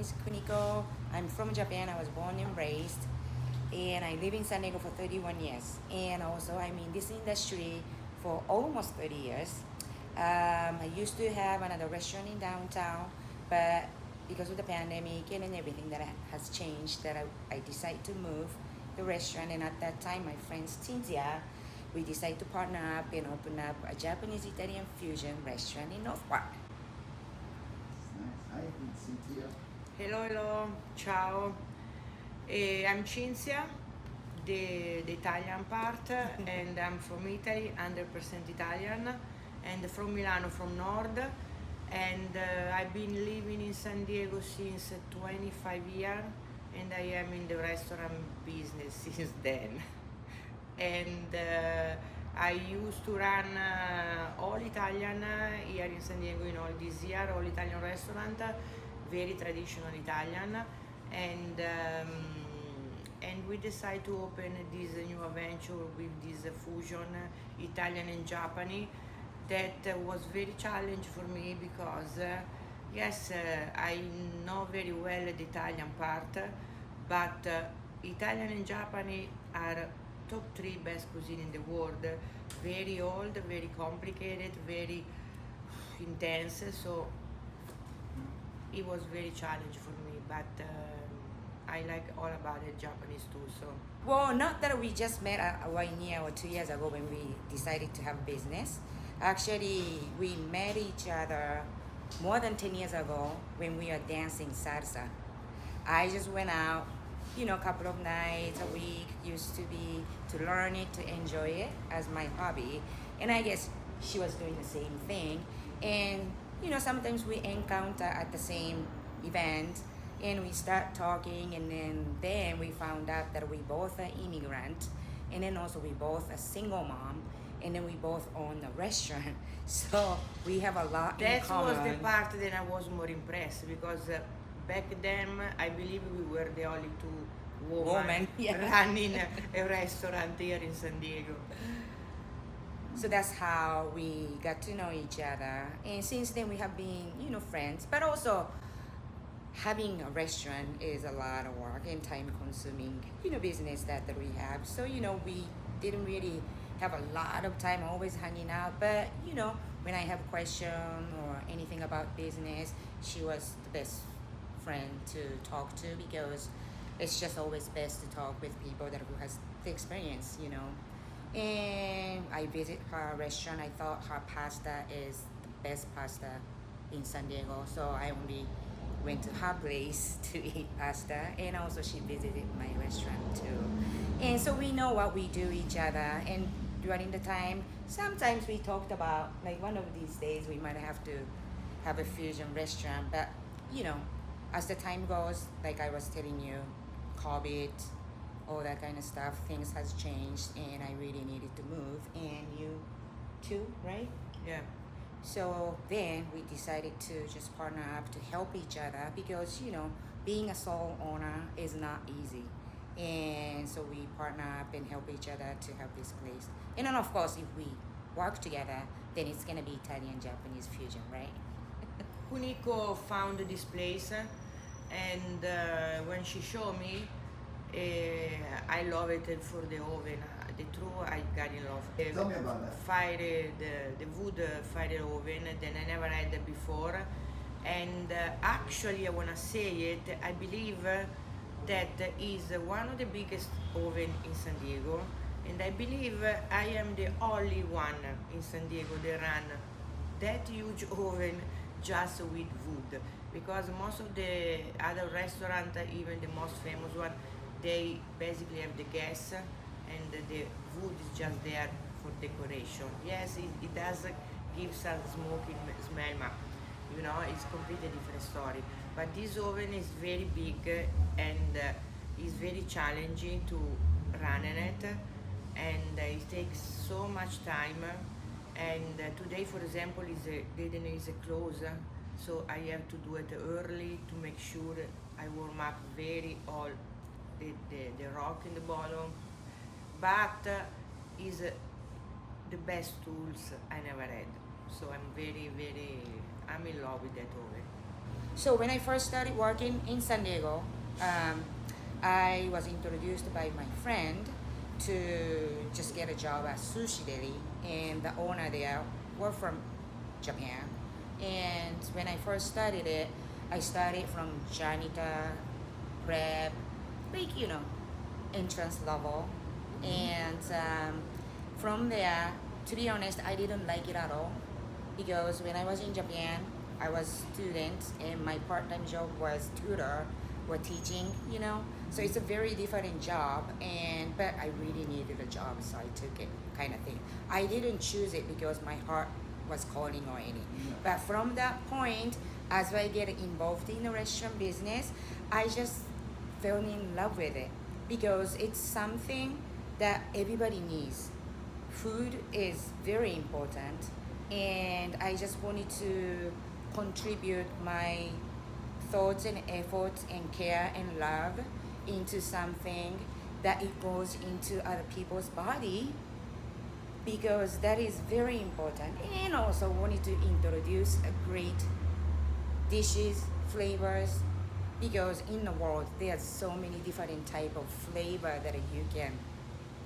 is Kuniko. I'm from Japan. I was born and raised, and I live in San Diego for 31 years. And also, I'm in this industry for almost 30 years. I used to have another restaurant in downtown, but because of the pandemic and everything that has changed, that I decided to move the restaurant. And at that time, my friend Cynthia, we decided to partner up and open up a Japanese Italian fusion restaurant in North Park. Nice. Hi, Cynthia. Hello, hello, ciao. I'm Cinzia, the Italian part, and I'm from Italy, 100% Italian, and from Milano, from Nord. And I've been living in San Diego since 25 years, and I am in the restaurant business since then. And I used to run all Italian here in San Diego in all this year, all Italian restaurant, very traditional Italian, and we decided to open this new adventure with this fusion Italian and Japanese. That was very challenging for me because yes, I know very well the Italian part, but Italian and Japanese are top 3 best cuisine in the world. Very old, very complicated, very intense. So it was very challenging for me, but I like all about it Japanese too. So Well, not that we just met 1 year or 2 years ago when we decided to have business. Actually, we met each other more than 10 years ago when we were dancing salsa. I just went out, a couple of nights a week, used to be to learn it, to enjoy it as my hobby. And I guess she was doing the same thing. And, sometimes we encounter at the same event and we start talking, and then we found out that we both are immigrant, and then also we both are single mom, and then we both own a restaurant. So we have a lot in that common. was the part that I was more impressed because back then I believe we were the only two women Yeah. running a restaurant here in San Diego. So that's how we got to know each other, and since then we have been, friends. But also, having a restaurant is a lot of work and time consuming, business that we have. So, we didn't really have a lot of time always hanging out. But, when I have question or anything about business, she was the best friend to talk to, because it's just always best to talk with people that who has the experience, And I visit her restaurant. I thought her pasta is the best pasta in San Diego. So I only went to her place to eat pasta, and also she visited my restaurant too. And so we know what we do each other, and during the time sometimes we talked about like one of these days we might have to have a fusion restaurant. But as the time goes, like I was telling you, COVID, all that kind of stuff, things has changed, and I really needed to move, and you too, right? Yeah. So then we decided to just partner up to help each other, because being a sole owner is not easy, and so we partner up and help each other to have this place. And then of course, if we work together, then it's gonna be Italian Japanese fusion, right? Kuniko found this place, and when she showed me, I love it for the oven. The true, I got in love. Tell me about that. The wood fire oven that I never had before, and actually I wanna say it. I believe that is one of the biggest oven in San Diego, and I believe I am the only one in San Diego that run that huge oven just with wood, because most of the other restaurants, even the most famous one, they basically have the gas and the wood is just there for decoration. Yes, it does give some smoky smell, but it's completely different story. But this oven is very big and is very challenging to run in it, and it takes so much time. And today, for example, is a close, so I have to do it early to make sure I warm up very all the rock in the bottom. But is the best tools I never had. So I'm I'm in love with that oven. So when I first started working in San Diego, I was introduced by my friend to just get a job at Sushi Deli, and the owner there were from Japan. And when I first started it, I started from janitor, prep, like entrance level, and from there, to be honest, I didn't like it at all because when I was in Japan, I was student and my part-time job was tutor or teaching, So it's a very different job, but I really needed a job, so I took it, kind of thing. I didn't choose it because my heart was calling or any. But from that point, as I get involved in the restaurant business, I just fell in love with it because it's something that everybody needs. Food is very important, and I just wanted to contribute my thoughts and efforts and care and love into something that it goes into other people's body because that is very important, and also wanted to introduce a great dishes, flavors, because in the world there's so many different type of flavor that you can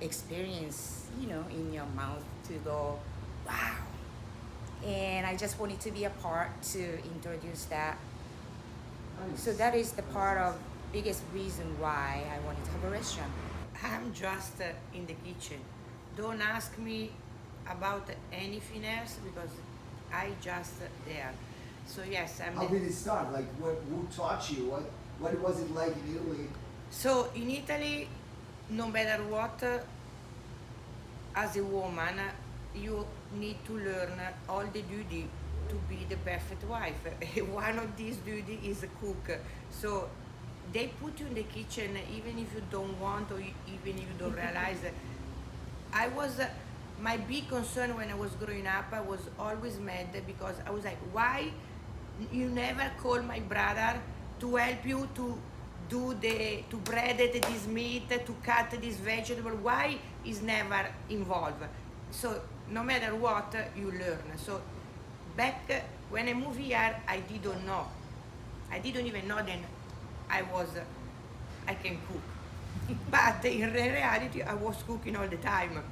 experience, in your mouth to go, wow. And I just wanted to be a part to introduce that. So that is the part of biggest reason why I wanted to have a restaurant. I'm just in the kitchen. Don't ask me about anything else because I just there. So yes, How did it start? Like, who taught you? What was it like in Italy? So in Italy, no matter what, as a woman, you need to learn all the duty to be the perfect wife. One of these duty is a cook. So they put you in the kitchen even if you don't want or even if you don't realize. I was my big concern when I was growing up. I was always mad because I was like, why you never call my brother to help you to to bread this meat, to cut this vegetable? Why is never involved? So no matter what, you learn. So back when I moved here, I didn't know. I didn't even know then I can cook. But in reality, I was cooking all the time.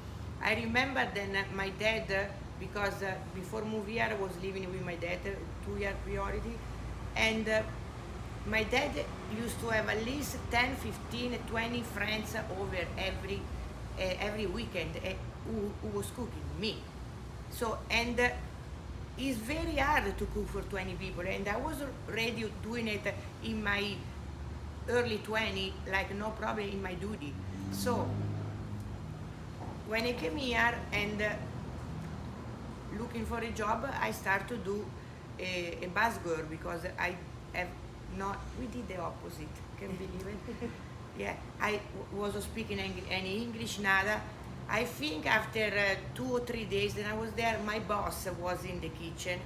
I remember then my dad, because before moving here, I was living with my dad, 2 year priority, and my dad used to have at least 10, 15, 20 friends over every weekend who was cooking me. So, and it's very hard to cook for 20 people, and I was already doing it in my early 20, like no problem in my duty. So when I came here and looking for a job, I started to do a bus girl because I have not, we did the opposite, can you believe it? Yeah, I wasn't speaking any English, nada. I think after 2 or 3 days that I was there, my boss was in the kitchen,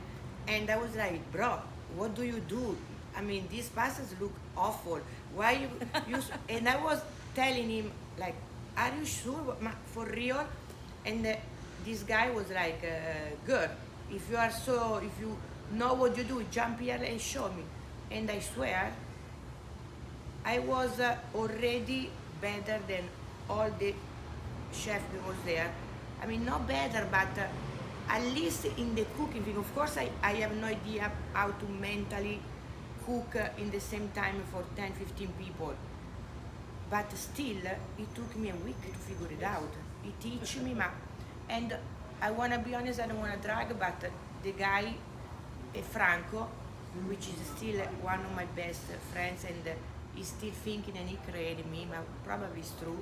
and I was like, bro, what do you do? I mean, these pastas look awful. Why you and I was telling him, like, are you sure, for real? And this guy was like, good, if you know what you do, jump here and show me. And I swear, I was already better than all the chef that was there. I mean, not better, but at least in the cooking thing. Of course, I have no idea how to mentally cook in the same time for 10, 15 people. But still, it took me a week to figure it out. He teach me, and I want to be honest, I don't want to drag, but the guy, Franco, which is still one of my best friends, and he's still thinking and he created me, probably it's true,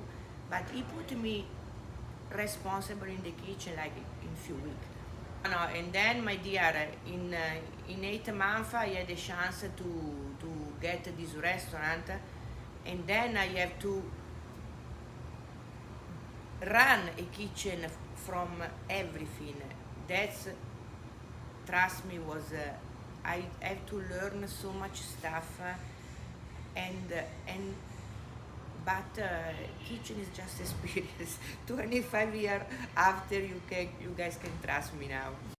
but he put me responsible in the kitchen like in few weeks. No, and then, my dear, in 8 months I had a chance to get this restaurant, and then I have to run a kitchen from everything. That's, trust me, was I have to learn so much stuff, but kitchen is just experience. 25 years after, you guys can trust me now.